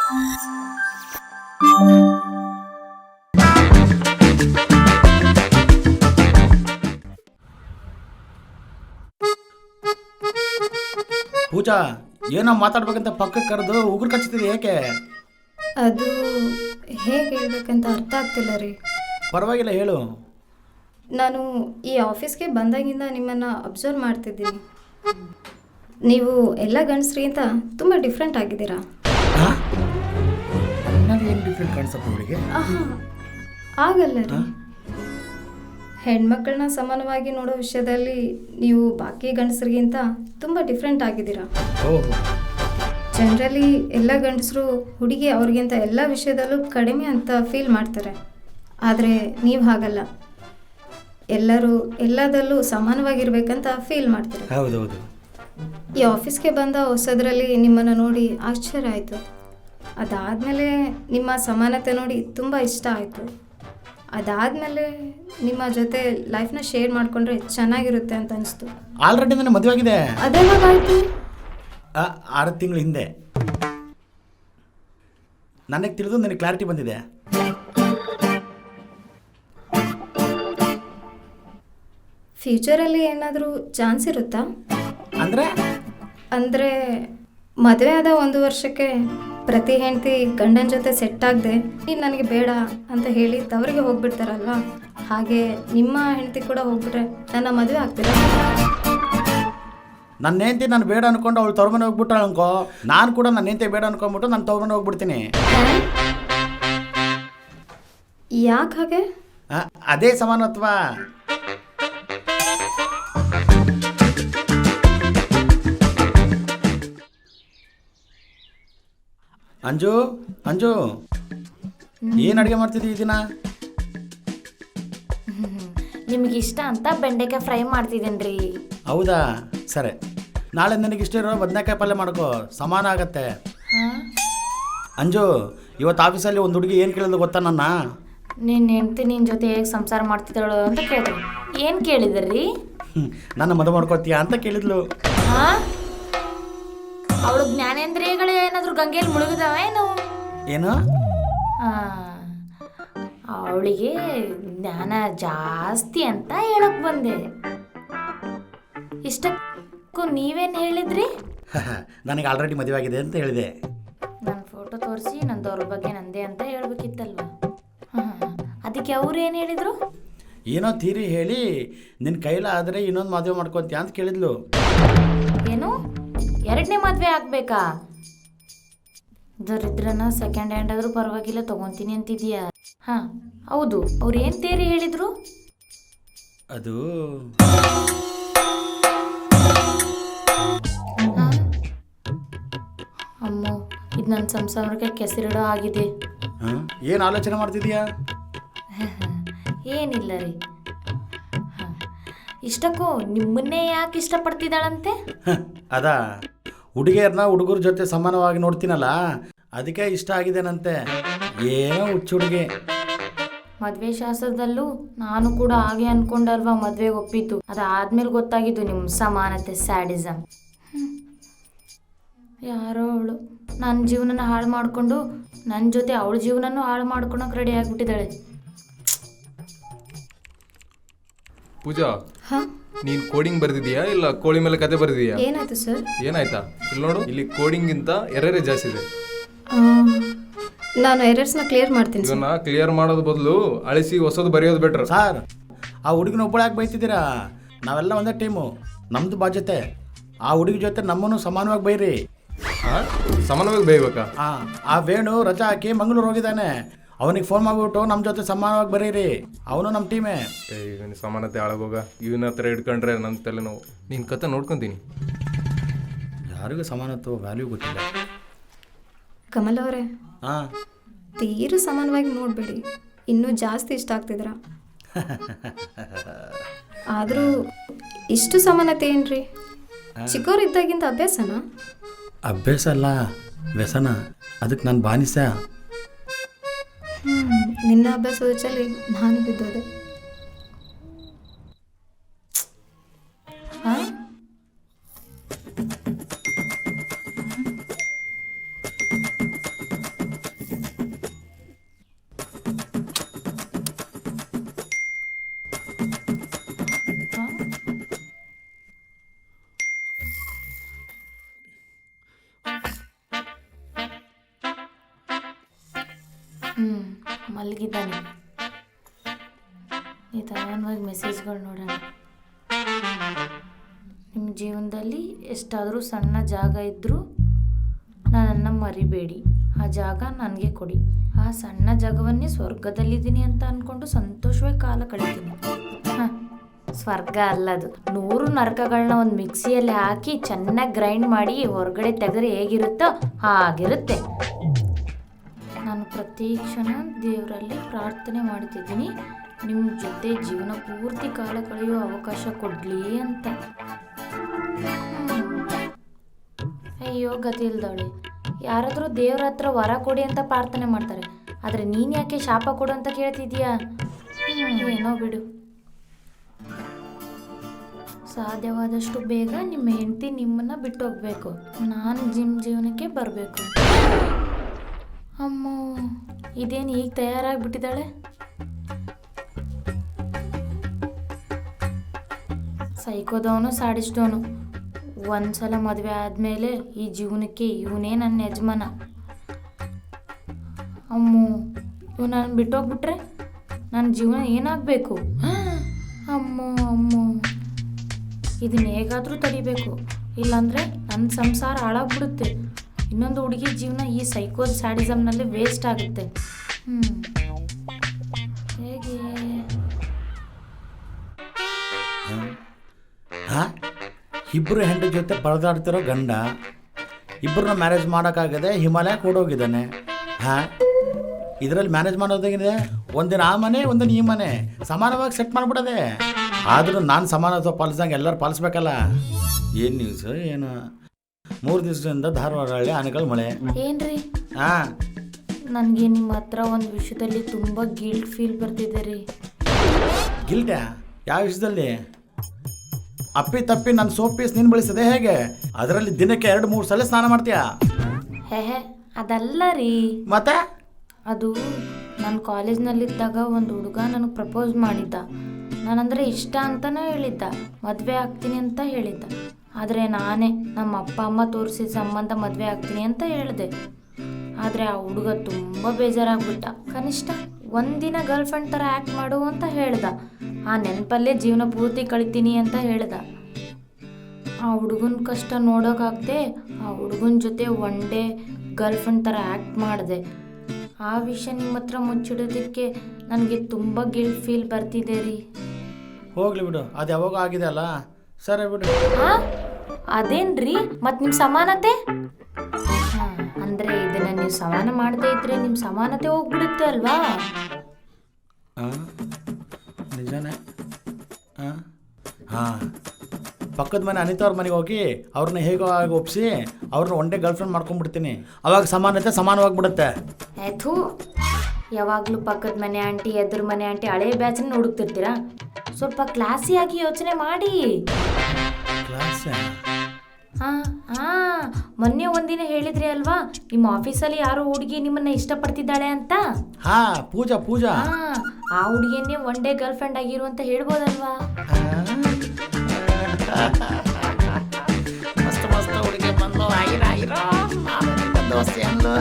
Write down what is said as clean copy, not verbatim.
ಪೂಜಾ, ಏನೋ ಮಾತಾಡ್ಬೇಕಂತ ಪಕ್ಕಕ್ಕೆ ಕರೆದು ಉಗುರು ಕಚ್ಚುತ್ತಿದೆ, ಏಕೆ? ಅದು ಹೇಗೆ ಹೇಳ್ಬೇಕಂತ ಅರ್ಥ ಆಗ್ತಿಲ್ಲ ರೀ. ಪರವಾಗಿಲ್ಲ, ಹೇಳು. ನಾನು ಈ ಆಫೀಸ್ಗೆ ಬಂದಾಗಿಂದ ನಿಮ್ಮನ್ನು ಅಬ್ಸರ್ವ್ ಮಾಡ್ತಿದ್ದೀನಿ. ನೀವು ಎಲ್ಲ ಗಂಡಸ್ರಿಗಿಂತ ತುಂಬ ಡಿಫ್ರೆಂಟ್ ಆಗಿದ್ದೀರಾ. ಏನು ಡಿಫ್ರೆಂಟ್ ಕಾಣಿಸಪ್ಪ ಇವಳಿಗೆ? ಆಗಲ್ಲ ರೀ. ಹೆಣ್ಮಕ್ಳನ್ನ ಸಮಾನವಾಗಿ ನೋಡೋ ವಿಷಯದಲ್ಲಿ ನೀವು ಬಾಕಿ ಗಂಡಸರಿಗಿಂತ ತುಂಬ ಡಿಫ್ರೆಂಟ್ ಆಗಿದ್ದೀರಾ. ಜನರಲಿ ಎಲ್ಲ ಗಂಡಸರು ಹುಡುಗಿ ಅವ್ರಿಗಿಂತ ಎಲ್ಲ ವಿಷಯದಲ್ಲೂ ಕಡಿಮೆ ಅಂತ ಫೀಲ್ ಮಾಡ್ತಾರೆ. ಆದರೆ ನೀವು ಹಾಗಲ್ಲ, ಎಲ್ಲರೂ ಎಲ್ಲದಲ್ಲೂ ಸಮಾನವಾಗಿರ್ಬೇಕಂತ ಫೀಲ್ ಮಾಡ್ತಾರೆ. ಹೌದೌದು. ಈ ಆಫೀಸ್ಗೆ ಬಂದ ಹೊಸದರಲ್ಲಿ ನಿಮ್ಮನ್ನು ನೋಡಿ ಆಶ್ಚರ್ಯ ಆಯಿತು. ಅದಾದಮೇಲೆ ನಿಮ್ಮ ಸಮಾನತೆ ನೋಡಿ ತುಂಬ ಇಷ್ಟ ಆಯಿತು. ಅದಾದಮೇಲೆ ನಿಮ್ಮ ಜೊತೆ ಲೈಫ್ನ ಶೇರ್ ಮಾಡಿಕೊಂಡ್ರೆ ಚೆನ್ನಾಗಿರುತ್ತೆ ಅಂತ ಅನಿಸ್ತು. ಆಲ್ರೆಡಿ ನನ್ನ ಮದುವೆ ಆಗಿದೆ. ಅದೇನಾಗಾಯ್ತು? 6 ತಿಂಗಳ ಹಿಂದೆ. ನನಗೆ ತಿಳಿದು ನನಗೆ ಕ್ಲಾರಿಟಿ ಬಂದಿದೆ. ಫ್ಯೂಚರಲ್ಲಿ ಏನಾದರೂ ಚಾನ್ಸ್ ಇರುತ್ತಾ? ಅಂದರೆ ಮದುವೆ ಆದ 1 ವರ್ಷಕ್ಕೆ ಪ್ರತಿ ಹೆಂಡತಿ ಗಂಡನ ಜೊತೆ ಸೆಟ್ ಆಗದೆ ನೀನು ನನಗೆ ಬೇಡ ಅಂತ ಹೇಳಿ ತವರಿಗೆ ಹೋಗ್ಬಿಡ್ತಾರಲ್ವಾ, ಹಾಗೆ ನಿಮ್ಮ ಹೆಂಡತಿ ಕೂಡ ಹೋಗ್ಬಿಟ್ರೆ ನನ್ನ ಮದುವೆ ಆಗ್ತೀರಾ? ನನ್ನ ಹೆಂಡತಿ ನಾನು ಬೇಡ ಅನ್ಕೊಂಡು ಅವಳು ತವ್ರ ಮನೆ ಹೋಗ್ಬಿಟ್ಟಾಳ ಅನ್ಕೋ, ನಾನು ಕೂಡ ನನ್ನ ಹೆಂಡತಿ ಬೇಡ ಅನ್ಕೊಂಡ್ಬಿಟ್ಟು ನಾನು ತವ್ರ ಮನೆ ಹೋಗ್ಬಿಡ್ತೀನಿ. ಯಾಕೆ ಹಾಗೆ? ಅದೇ ಸಮಾನತ್ವ. ಅಂಜು, ಅಂಜು, ಏನು ಅಡುಗೆ ಮಾಡ್ತಿದ್ದೀವಿ ಈ ದಿನ? ನಿಮಗೆ ಇಷ್ಟ ಅಂತ ಬೆಂಡೆಕಾಯಿ ಫ್ರೈ ಮಾಡ್ತಿದ್ದೀನಿ ರೀ. ಹೌದಾ, ಸರಿ. ನಾಳೆ ನನಗೆ ಇಷ್ಟ ಇರೋ ಬದನೆಕಾಯಿ ಪಲ್ಯ ಮಾಡ್ಕೋ, ಸಮಾನ ಆಗತ್ತೆ. ಅಂಜು, ಇವತ್ತು ಆಫೀಸಲ್ಲಿ ಒಂದು ಹುಡುಗಿ ಏನು ಕೇಳಿದ್ರು ಗೊತ್ತಾ? ನಿನ್ನ ಹೆಂಡ್ತಿ ನಿನ್ನ ಜೊತೆ ಹೇಗೆ ಸಂಸಾರ ಮಾಡ್ತಿದ್ದಾಳು ಅಂತ ಕೇಳಿದ್ರು. ಏನು ಕೇಳಿದ್ರಿ? ನನ್ನ ಮದುವೆ ಮಾಡ್ಕೋತೀಯ ಅಂತ ಕೇಳಿದ್ಲು. ಅವಳು ಜ್ಞಾನೇಂದ್ರಿಯಗಳು ಏನಾದರೂ ಗಂಗೆಯಲ್ಲಿ ಮುಳುಗಿದಾವ ಏನು? ಅವಳಿಗೆ ಜ್ಞಾನ ಜಾಸ್ತಿ ಅಂತ ಹೇಳಕ್ ಬಂದೆ. ಇಷ್ಟಕ್ಕೂ ನೀವೇನು ಹೇಳಿದ್ರಿ? ನನಗೆ ಆಲ್ರೆಡಿ ಮದುವೆ ಆಗಿದೆ ಅಂತ ಹೇಳಿದೆ. ನನ್ನ ಫೋಟೋ ತೋರಿಸಿ ನಂದವ್ರ ಬಗ್ಗೆ ನಂದೇ ಅಂತ ಹೇಳ್ಬೇಕಿತ್ತಲ್ವ. ಅದಕ್ಕೆ ಅವ್ರು ಏನು ಹೇಳಿದರು? ಏನೋ ತೀರಿ ಹೇಳಿ ನಿನ್ನ ಕೈಲಾದರೆ ಇನ್ನೊಂದು ಮದುವೆ ಮಾಡ್ಕೊತೀಯ ಅಂತ ಕೇಳಿದ್ಲು. ಏನು, 2ನೇ ಮದುವೆ ಆಗಬೇಕಾ? ದರಿದ್ರನ ಸೆಕೆಂಡ್ ಹ್ಯಾಂಡ್ ಆದರೂ ಪರವಾಗಿಲ್ಲ ತೊಗೊತೀನಿ ಅಂತಿದೀಯಾ? ಹಾಂ ಹೌದು, ಅವ್ರು ಏನು ತೇರಿ ಹೇಳಿದರು? ಅದು ಅಮ್ಮೋ, ಇದು ನನ್ನ ಸಂಸಾರಕ್ಕೆ ಕೆಸರಿಡೋ ಆಗಿದೆ. ಏನು ಆಲೋಚನೆ ಮಾಡ್ತಿದೀಯಾ? ಏನಿಲ್ಲ ರೀ. ಇಷ್ಟಕ್ಕೂ ನಿಮ್ಮನ್ನೇ ಯಾಕೆ ಇಷ್ಟಪಡ್ತಿದ್ದಾಳಂತೆ? ಅದಾ, ಹುಡುಗಿಯರನ್ನ ಹುಡುಗರ ಜೊತೆ ಸಮಾನವಾಗಿ ನೋಡ್ತೀನಲ್ಲ, ಅದಕ್ಕೆ ಇಷ್ಟ ಆಗಿದ್ದೇನಂತೆ. ಏನೋ ಹುಚ್ಚು ಹುಡುಗಿ. ಮದುವೆ ಶಾಸ್ತ್ರದಲ್ಲೂ ನಾನು ಕೂಡ ಹಾಗೆ ಅನ್ಕೊಂಡಲ್ವಾ ಮದುವೆಗೆ ಒಪ್ಪಿದ್ದು. ಅದಾದ್ಮೇಲೆ ಗೊತ್ತಾಗಿದ್ದು ನಿಮ್ಮ ಸಮಾನತೆ ಸ್ಯಾಡಿಸಮ್. ಯಾರೋ ಅವಳು ನನ್ನ ಜೀವನನ ಹಾಳು ಮಾಡಿಕೊಂಡು ನನ್ನ ಜೊತೆ ಅವಳ ಜೀವನನೂ ಹಾಳು ಮಾಡ್ಕೊಳಕ್ಕೆ ರೆಡಿ ಆಗಿಬಿಟ್ಟಿದ್ದಾಳೆ. ಪೂಜಾ, ನೀನ್ ಕೋಡಿಂಗ್ ಬರ್ದಿದ್ಯಾ ಇಲ್ಲ ಕೋಳಿ ಮೇಲೆ ಕತೆ ಬರ್ದಿದ್ಯಾ? ಏನಾಯ್ತು ಸರ್? ಏನಾಯ್ತಾ? ಇಲ್ಲಿ ನೋಡು, ಇಲ್ಲಿ ಕೋಡಿಂಗ್ ಗಿಂತ ಎರರೇ ಜಾಸ್ತಿ ಇದೆ. ನಾನು ಎರರ್ಸ್ನ ಕ್ಲಿಯರ್ ಮಾಡ್ತೀನಿ. ಇದನ್ನ ಕ್ಲಿಯರ್ ಮಾಡೋದು ಬದಲು ಅಳಿಸಿ ಹೊಸದು ಬರೆಯೋದು ಬೆಟರ್. ಸರ್, ಆ ಹುಡುಗಿನ ಒಬ್ಬಳು ಯಾಕೆ ಬೈತಿದ್ದೀರಾ? ನಾವೆಲ್ಲ ಒಂದೇ ಟೀಮು, ನಮ್ದು ಬಾಧ್ಯತೆ. ಆ ಹುಡುಗಿ ಜೊತೆ ನಮ್ಮನ್ನು ಸಮಾನವಾಗಿ ಬೈರಿ. ಸಮಾನವಾಗಿ ಬೈಬೇಕಾ? ಆ ವೇಣು ರಜಾ ಹಾಕಿ ಮಂಗಳೂರು ಹೋಗಿದ್ದಾನೆ, ಅವನಿಗೆ ಫೋನ್ ಮಾಡಿಬಿಟ್ಟು ನಮ್ಮ ಜೊತೆ ಸಮಾನವಾಗಿ ಬರೀರಿ, ಅವನು ನಮ್ಮ ಟೀಮೇ. ಈಗ ಸಮಾನತೆ ಆಳಗೋಗ, ಇವನ ಹತ್ರ ಹಿಡ್ಕೊಂಡ್ರೆ ನನ್ನ ತಲೆನೋವು. ನಿನ್ನ ಕತೆ ನೋಡ್ಕೊತೀನಿ. ಯಾರಿಗೂ ಸಮಾನತ್ವ ವ್ಯಾಲ್ಯೂ ಗೊತ್ತಿಲ್ಲ. ಕಮಲ್ ಅವರೇ, ತೀರು ಸಮಾನವಾಗಿ ನೋಡಬೇಡಿ, ಇನ್ನೂ ಜಾಸ್ತಿ ಇಷ್ಟ ಆಗ್ತಿದ್ರ. ಆದರೂ ಇಷ್ಟು ಸಮಾನತೆ ಏನ್ರಿ? ಚಿಕ್ಕವರಿದ್ದಾಗಿಂದ ಅಭ್ಯಾಸನಾ? ಅಭ್ಯಾಸ ಅಲ್ಲ, ವ್ಯಸನ. ಅದಕ್ಕೆ ನಾನು ಬಾನಿಸ. ನಿನ್ನ ಅಭ್ಯಾಸದ ಚಲಿ ನಾನು ಬಿದ್ದೋದೆ. ಮಲಗಿದ್ದಾನೆ. ನಿಧಾನವಾಗಿ ಮೆಸೇಜ್ಗಳು ನೋಡೋಣ. ನಿಮ್ಮ ಜೀವನದಲ್ಲಿ ಎಷ್ಟಾದರೂ ಸಣ್ಣ ಜಾಗ ಇದ್ದರೂ ನನ್ನನ್ನು ಮರಿಬೇಡಿ, ಆ ಜಾಗ ನನಗೆ ಕೊಡಿ. ಆ ಸಣ್ಣ ಜಾಗವನ್ನೇ ಸ್ವರ್ಗದಲ್ಲಿದ್ದೀನಿ ಅಂತ ಅಂದ್ಕೊಂಡು ಸಂತೋಷವಾಗಿ ಕಾಲ ಕಳಿತೀನಿ. ಹಾಂ, ಸ್ವರ್ಗ ಅಲ್ಲದು. 100 ನರಕಗಳನ್ನ ಒಂದು ಮಿಕ್ಸಿಯಲ್ಲಿ ಹಾಕಿ ಚೆನ್ನಾಗಿ ಗ್ರೈಂಡ್ ಮಾಡಿ ಹೊರಗಡೆ ತೆಗೆದ್ರೆ ಹೇಗಿರುತ್ತೋ ಹಾಗಿರುತ್ತೆ. ನಾನು ಪ್ರತಿ ಕ್ಷಣ ದೇವರಲ್ಲಿ ಪ್ರಾರ್ಥನೆ ಮಾಡ್ತಿದ್ದೀನಿ, ನಿಮ್ಮ ಜೊತೆ ಜೀವನ ಪೂರ್ತಿ ಕಾಲ ಕಳೆಯುವ ಅವಕಾಶ ಕೊಡಲಿ ಅಂತ. ಅಯ್ಯೋ ಗತಿ ಇಲ್ದವಳೆ. ಯಾರಾದರೂ ದೇವ್ರ ಹತ್ರ ವರ ಕೊಡಿ ಅಂತ ಪ್ರಾರ್ಥನೆ ಮಾಡ್ತಾರೆ, ಆದರೆ ನೀನು ಯಾಕೆ ಶಾಪ ಕೊಡು ಅಂತ ಕೇಳ್ತಿದ್ಯಾ? ಏನೋ ಬಿಡು. ಸಾಧ್ಯವಾದಷ್ಟು ಬೇಗ ನಿಮ್ಮ ಹೆಂಡತಿ ನಿಮ್ಮನ್ನು ಬಿಟ್ಟು ಹೋಗ್ಬೇಕು. ನಾನು ಜೀವನಕ್ಕೆ ಬರಬೇಕು. ಅಮ್ಮೋ, ಇದೇನು ಈಗ ತಯಾರಾಗಿಬಿಟ್ಟಿದ್ದಾಳೆ? ಸೈಕೋದವನು ಸಾಡಿಸ್ದವನು. ಒಂದ್ಸಲ ಮದುವೆ ಆದಮೇಲೆ ಈ ಜೀವನಕ್ಕೆ ಇವನೇ ನನ್ನ ಯಜಮಾನ. ಅಮ್ಮೋ, ಇವ್ ನಾನು ಬಿಟ್ಟೋಗ್ಬಿಟ್ರೆ ನನ್ನ ಜೀವನ ಏನಾಗಬೇಕು? ಅಮ್ಮೋ ಅಮ್ಮೋ, ಇದನ್ನ ಹೇಗಾದರೂ ತಡಿಬೇಕು, ಇಲ್ಲಾಂದರೆ ನನ್ನ ಸಂಸಾರ ಹಾಳಾಗ್ಬಿಡುತ್ತೆ. ಇನ್ನೊಂದು ಹುಡುಗಿ ಜೀವನ ಈ ಸೈಕೋಲ್ ಸ್ಯಾಡಿಸಮ್ನಲ್ಲಿ ವೇಸ್ಟ್ ಆಗುತ್ತೆ. ಹೇಗೆ? ಹಾಂ, ಇಬ್ಬರು ಹೆಂಡತಿ ಜೊತೆ ಪರದಾಡ್ತಿರೋ ಗಂಡ ಇಬ್ಬರನ್ನ ಮ್ಯಾರೇಜ್ ಮಾಡೋಕ್ಕಾಗದೆ ಹಿಮಾಲಯ ಕೊಡೋಗಿದ್ದಾನೆ. ಹಾಂ, ಇದರಲ್ಲಿ ಮ್ಯಾನೇಜ್ ಮಾಡೋದಾಗಿದೆ. ಒಂದಿನ ಆ ಮನೆ, ಒಂದಿನ ಈ ಮನೆ ಸಮಾನವಾಗಿ ಸೆಟ್ ಮಾಡಿಬಿಡೋದೆ. ಆದರೂ ನಾನು ಸಮಾನತ್ವ ಪಾಲಿಸ್ದಂಗೆ ಎಲ್ಲರೂ ಪಾಲಿಸ್ಬೇಕಲ್ಲ. ಏನು ನ್ಯೂಸು ಏನು? 3 ದಿವಸದಿಂದ ಧಾರವಾಡ ಹಳ್ಳಿ ಆನೆಗಳು ಮಳೆ. ಏನ್ರಿ? ಹಾಂ, ನನಗೆ ನಿಮ್ಮ ಹತ್ರ ಒಂದು ವಿಷಯದಲ್ಲಿ ತುಂಬ ಗಿಲ್ಟ್ ಫೀಲ್ ಬರ್ತಿದೆ ರೀ. ಗಿಲ್ಟಾ? ಯಾವ ವಿಷಯದಲ್ಲಿ? ಅಪ್ಪಿ ತಪ್ಪಿ ನನ್ನ ಸೋಪ್ ಪೀಸ್ ನೀನು ಬಳಸಿದೆ ಹೇಗೆ? ಅದರಲ್ಲಿ ದಿನಕ್ಕೆ 2-3 ಸಲ ಸ್ನಾನ ಮಾಡ್ತೀಯಾ? ಹೇ, ಅದಲ್ಲ ರೀ. ಮತ್ತೆ ಅದು ನನ್ನ ಕಾಲೇಜ್ನಲ್ಲಿದ್ದಾಗ ಒಂದು ಹುಡುಗ ನನಗೆ ಪ್ರಪೋಸ್ ಮಾಡಿದ್ದ. ನಾನಂದರೆ ಇಷ್ಟ ಅಂತಲೇ ಹೇಳಿದ್ದ, ಮದುವೆ ಆಗ್ತೀನಿ ಅಂತ ಹೇಳಿದ್ದ. ಆದರೆ ನಾನೇ ನಮ್ಮ ಅಪ್ಪ ಅಮ್ಮ ತೋರಿಸಿದ ಸಂಬಂಧ ಮದುವೆ ಆಗ್ತೀನಿ ಅಂತ ಹೇಳಿದೆ. ಆದರೆ ಆ ಹುಡುಗ ತುಂಬ ಬೇಜಾರಾಗ್ಬಿಟ್ಟ. ಕನಿಷ್ಠ ಒಂದಿನ ಗರ್ಲ್ಫ್ರೆಂಡ್ ಥರ ಆ್ಯಕ್ಟ್ ಮಾಡು ಅಂತ ಹೇಳ್ದ. ಆ ನೆನಪಲ್ಲೇ ಜೀವನ ಪೂರ್ತಿ ಕಳಿತೀನಿ ಅಂತ ಹೇಳ್ದ. ಆ ಹುಡುಗನ ಕಷ್ಟ ನೋಡೋಕ್ಕಾಗದೆ ಆ ಹುಡುಗನ ಜೊತೆ ಒನ್ ಡೇ ಗರ್ಲ್ಫ್ರೆಂಡ್ ಥರ ಆ್ಯಕ್ಟ್ ಮಾಡಿದೆ. ಆ ವಿಷಯ ನಿಮ್ಮ ಹತ್ರ ಮುಚ್ಚಿಡೋದಕ್ಕೆ ನನಗೆ ತುಂಬ ಗಿಲ್ಟ್ ಫೀಲ್ ಬರ್ತಿದೆ ರೀ. ಹೋಗ್ಲಿ ಬಿಡು, ಅದು ಯಾವಾಗ ಆಗಿದೆ ಅಲ್ಲ, ಸರಿ ಬಿಡು. ಹಾಂ, ಅದೇನ್ರಿ ಮತ್ತು ನಿಮ್ಮ ಸಮಾನತೆ? ಹಾಂ, ಅಂದರೆ ಇದನ್ನು ನೀವು ಸಮಾನ ಮಾಡದೇ ಇದ್ರೆ ನಿಮ್ಮ ಸಮಾನತೆ ಹೋಗ್ಬಿಡುತ್ತೆ ಅಲ್ವಾ? ಹಾಂ, ನಿಜಾನೇ. ಹಾಂ, ಪಕ್ಕದ ಮನೆ ಅನಿತವ್ರ ಮನೆಗೆ ಹೋಗಿ ಅವ್ರನ್ನ ಹೇಗೋ ಆಗಿ ಒಪ್ಪಿಸಿ ಅವ್ರನ್ನ ಒನ್ ಡೇ ಗರ್ಲ್ಫ್ರೆಂಡ್ ಮಾಡ್ಕೊಂಡ್ಬಿಡ್ತೀನಿ. ಅವಾಗ ಸಮಾನತೆ ಸಮಾನವಾಗಿಬಿಡುತ್ತೆ. ಆಯ್ತು, ಯಾವಾಗಲೂ ಪಕ್ಕದ ಮನೆ ಆಂಟಿ, ಎದುರು ಮನೆ ಆಂಟಿ, ಹಳೆ ಬ್ಯಾಚನ್ನ ಹುಡುಕ್ತಿರ್ತೀರಾ? ಸ್ವಲ್ಪ ಕ್ಲಾಸಿಯಾಗಿ ಯೋಚನೆ ಮಾಡಿ. ಕ್ಲಾಸ್? ಹಾಂ ಹಾಂ, ಮೊನ್ನೆ ಒಂದಿನ ಹೇಳಿದ್ರಿ ಅಲ್ವಾ, ನಿಮ್ಮ ಆಫೀಸಲ್ಲಿ ಯಾರೋ ಹುಡುಗಿ ನಿಮ್ಮನ್ನ ಇಷ್ಟಪಡ್ತಿದ್ದಾಳೆ ಅಂತ. ಹಾಂ, ಪೂಜಾ. ಹಾಂ, ಆ ಹುಡುಗಿಯನ್ನೇ ಒನ್ ಡೇ ಗರ್ಲ್ಫ್ರೆಂಡ್ ಆಗಿರು ಅಂತ ಹೇಳ್ಬೋದಲ್ವಾ? ಮಸ್ತ್ ಹುಡುಗಿ ಬಂದು ದೋಸ್ತಿ ಅಂದ್ಲು.